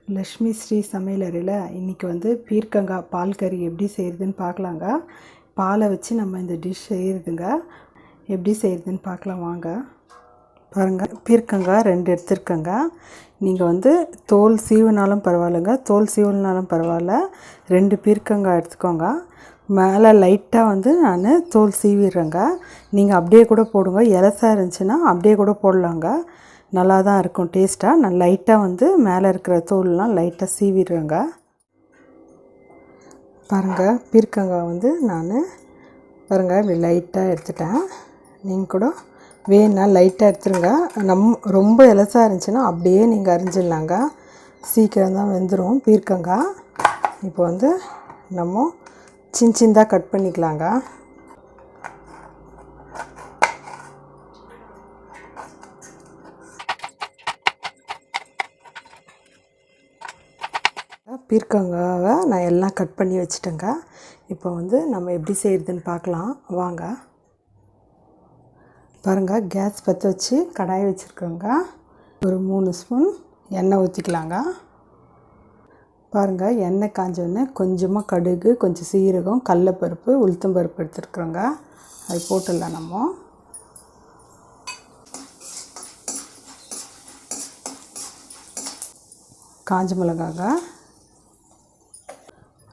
லக்ஷ்மி ஸ்ரீ சமையலறையில் இன்றைக்கி வந்து பீர்க்கங்காய் பால் கறி எப்படி செய்கிறதுன்னு பார்க்கலாங்க. பாலை வச்சு நம்ம இந்த டிஷ் செய்கிறதுங்க. எப்படி செய்கிறதுன்னு பார்க்கலாம் வாங்க. பாருங்கள், பீர்க்கங்காய் 2 எடுத்துருக்கேங்க. நீங்கள் வந்து தோல் சீவுனாலும் பரவாயில்லைங்க, தோல் சீவுனாலும் பரவாயில்ல. 2 பீர்க்கங்காய் எடுத்துக்கோங்க. மேலே லைட்டாக வந்து நான் தோல் சீவிடுறேங்க. நீங்கள் அப்படியே கூட போடுங்க, இலசாக இருந்துச்சுன்னா அப்படியே கூட போடலாங்க. நல்லா தான் இருக்கும் டேஸ்ட்டாக. நான் லைட்டாக வந்து மேலே இருக்கிற தோல்லாம் லைட்டாக சீவிடுறேங்க. பாருங்கள், பீர்க்கங்காய் வந்து நான் பாருங்கள் இப்படி லைட்டாக எடுத்துட்டேன். நீங்கள் கூட வேணுன்னா லைட்டாக எடுத்துருங்க. ரொம்ப இலசாக இருந்துச்சுன்னா அப்படியே நீங்கள் அரிஞ்சிடலாங்க, சீக்கிரம் தான் வெந்துடும் பீர்க்கங்காய். இப்போ வந்து நம்ம சின்னதாக கட் பண்ணிக்கலாங்க. பீர்க்கங்காவை நான் எல்லாம் கட் பண்ணி வச்சுட்டேங்க. இப்போ வந்து நம்ம எப்படி செய்கிறதுன்னு பார்க்கலாம் வாங்க. பாருங்கள், கேஸ் பற்ற வச்சு கடாய் வச்சுருக்கோங்க. ஒரு 3 ஸ்பூன் எண்ணெய் ஊற்றிக்கலாங்க. பாருங்கள், எண்ணெய் காஞ்சோடனே கொஞ்சமாக கடுகு, கொஞ்சம் சீரகம், கடலைப்பருப்பு, உளுத்தம்பருப்பு எடுத்துருக்குறோங்க. அது போட்டுடலாம். நம்ம காஞ்ச மிளகாங்க.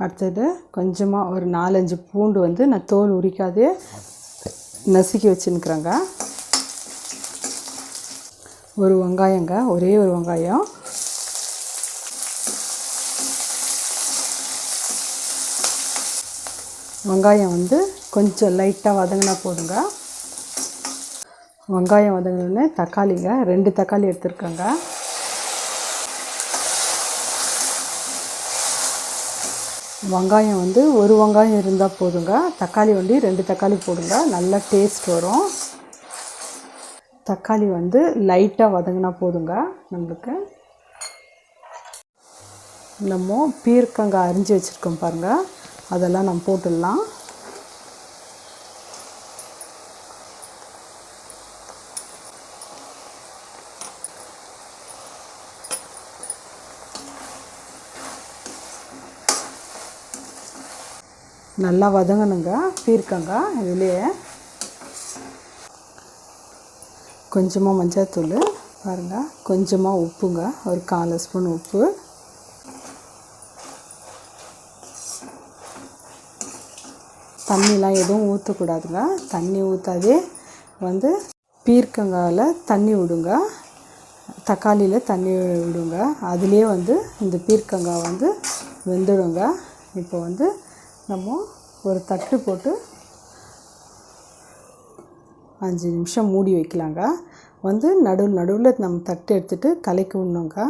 அடுத்தது கொஞ்சமாக ஒரு 4-5 பூண்டு வந்து நான் தோல் உரிக்காதே நசுக்கி வச்சுன்னுக்குறேங்க. ஒரு வெங்காயங்க, ஒரே ஒரு வெங்காயம். வெங்காயம் வந்து கொஞ்சம் லைட்டாக வதங்கினா போதுங்க. வெங்காயம் வதங்கினோடனே தக்காளிங்க, 2 தக்காளி எடுத்துருக்கேங்க. வெங்காயம் வந்து ஒரு வெங்காயம் இருந்தால் போதுங்க. தக்காளி வந்து 2 தக்காளி போடுங்க, நல்லா டேஸ்ட் வரும். தக்காளி வந்து லைட்டாக வதங்கினா போதுங்க. நம்மளுக்கு நம்ம பீர்க்கங்காய் அரிஞ்சு வச்சுருக்கோம் பாருங்கள், அதெல்லாம் நம்ம போட்டுடலாம். நல்லா வதங்கணுங்க பீர்க்கங்காய். இதுலேயே கொஞ்சமாக மஞ்சள்தூள் பாருங்கள், கொஞ்சமாக உப்புங்க, ஒரு 1/4 ஸ்பூன் உப்பு. தண்ணிலாம் எதுவும் ஊற்றக்கூடாதுங்க. தண்ணி ஊற்றாதே வந்து பீர்க்கங்காயில் தண்ணி விடுங்க, தக்காளியில் தண்ணி விடுங்க. அதுலேயே வந்து இந்த பீர்க்கங்காய் வந்து வெந்துடுங்க. இப்போ வந்து நம்ம ஒரு தட்டு போட்டு 5 நிமிஷம் மூடி வைக்கலாங்க. வந்து நடுவில் நம்ம தட்டு எடுத்துகிட்டு கலக்கி விடணுங்க.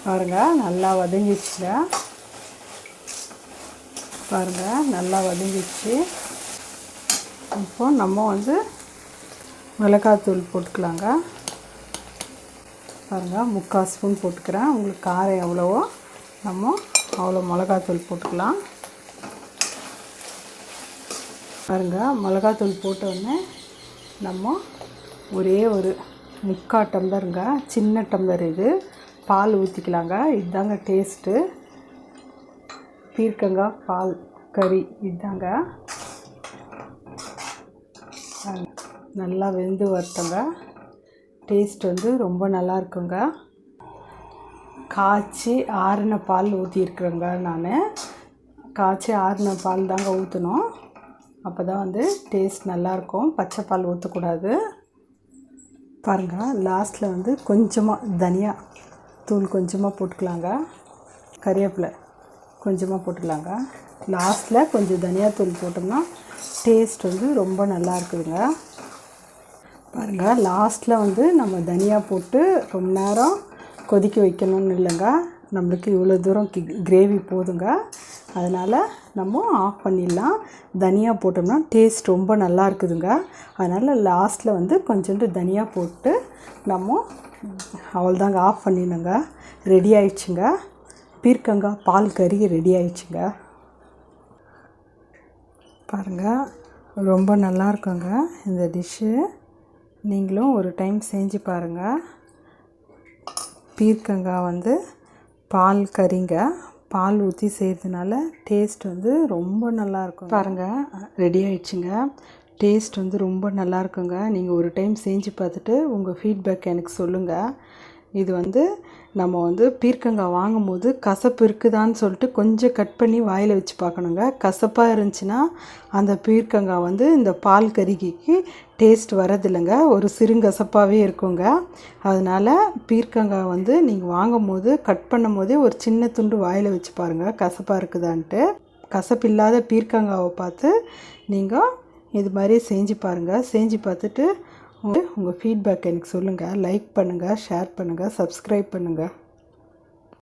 பாருங்கள், நல்லா வதங்கிடுச்சுங்க. பாருங்கள், நல்லா வதங்கிடுச்சு. இப்போ நம்ம வந்து மிளகாத்தூள் போட்டுக்கலாங்க. பாருங்கள், 3/4 ஸ்பூன் போட்டுக்கிறேன். உங்களுக்கு காரம் எவ்வளவோ நம்ம அவ்வளோ மிளகாத்தூள் போட்டுக்கலாம். பாருங்கள், மிளகாத்தூள் போட்டோடனே நம்ம ஒரே ஒரு 3/4 டம்ளருங்க, சின்ன டம்ளர் இது, பால் ஊற்றிக்கலாங்க. இதுதாங்க டேஸ்ட்டு, பீர்க்கங்காய் பால் கறி இதுதாங்க. நல்லா வெந்து வரட்டுங்க. டேஸ்ட் வந்து ரொம்ப நல்லா இருக்குங்க. காய்ச்சி ஆறின பால் ஊற்றிருக்குறேங்க. நான் காய்ச்சி ஆறின பால் தாங்க ஊற்றணும், அப்போ தான் வந்து டேஸ்ட் நல்லாயிருக்கும். பச்சை பால் ஊற்றக்கூடாது. பாருங்கள், லாஸ்ட்டில் வந்து கொஞ்சமாக தனியா தூள் கொஞ்சமாக போட்டுக்கலாங்க. கறிவேப்பிலை கொஞ்சமாக போட்டுக்கலாங்க. லாஸ்ட்டில் கொஞ்சம் தனியாத்தூள் போட்டோம்னா டேஸ்ட் வந்து ரொம்ப நல்லா இருக்குதுங்க. பாருங்கள், லாஸ்ட்டில் வந்து நம்ம தனியா போட்டு ரொம்ப நேரம் கொதிக்க வைக்கணும்னு இல்லைங்க. நம்மளுக்கு இவ்வளோ தூரம் கிரேவி போதுங்க. அதனால் நம்ம ஆஃப் பண்ணிடலாம். தனியா போட்டோம்னா டேஸ்ட் ரொம்ப நல்லா இருக்குதுங்க. அதனால் லாஸ்ட்டில் வந்து கொஞ்சோண்டு தனியா போட்டு நம்ம அவ்வளோதாங்க, ஆஃப் பண்ணிடணுங்க. ரெடி ஆயிடுச்சுங்க, பீர்க்கங்காய் பால் கறி ரெடி ஆயிடுச்சுங்க. பாருங்கள், ரொம்ப நல்லா இருக்குங்க இந்த டிஷ்ஷு. நீங்களும் ஒரு டைம் செஞ்சு பாருங்கள். பீர்க்கங்காய் வந்து பால் கறிங்க, பால் ஊற்றி செய்கிறதுனால டேஸ்ட் வந்து ரொம்ப நல்லாயிருக்கும். பாருங்கள், ரெடி ஆயிடுச்சுங்க. டேஸ்ட் வந்து ரொம்ப நல்லா இருக்குங்க. நீங்கள் ஒரு டைம் செஞ்சு பார்த்துட்டு உங்கள் ஃபீட்பேக் எனக்கு சொல்லுங்கள். இது வந்து நம்ம வந்து பீர்க்கங்காய் வாங்கும்போது கசப்பு இருக்குதான்னு சொல்லிட்டு கொஞ்சம் கட் பண்ணி வாயில் வச்சு பார்க்கணுங்க. கசப்பாக இருந்துச்சுன்னா அந்த பீர்க்கங்காய் வந்து இந்த பால் கறிக்கு டேஸ்ட் வரதில்லைங்க, ஒரு சிறுங்கசப்பாகவே இருக்குங்க. அதனால் பீர்க்கங்காய் வந்து நீங்கள் வாங்கும் போது கட் பண்ணும் போதே ஒரு சின்ன துண்டு வாயில் வச்சு பாருங்கள் கசப்பாக இருக்குதான்ட்டு. கசப்பு இல்லாத பீர்க்கங்காவை பார்த்து நீங்கள் இது மாதிரி செஞ்சு பாருங்கள். செஞ்சு பார்த்துட்டு உங்கள் ஃபீட்பேக் எனக்கு சொல்லுங்கள். லைக் பண்ணுங்கள், ஷேர் பண்ணுங்கள், சப்ஸ்கிரைப் பண்ணுங்கள்.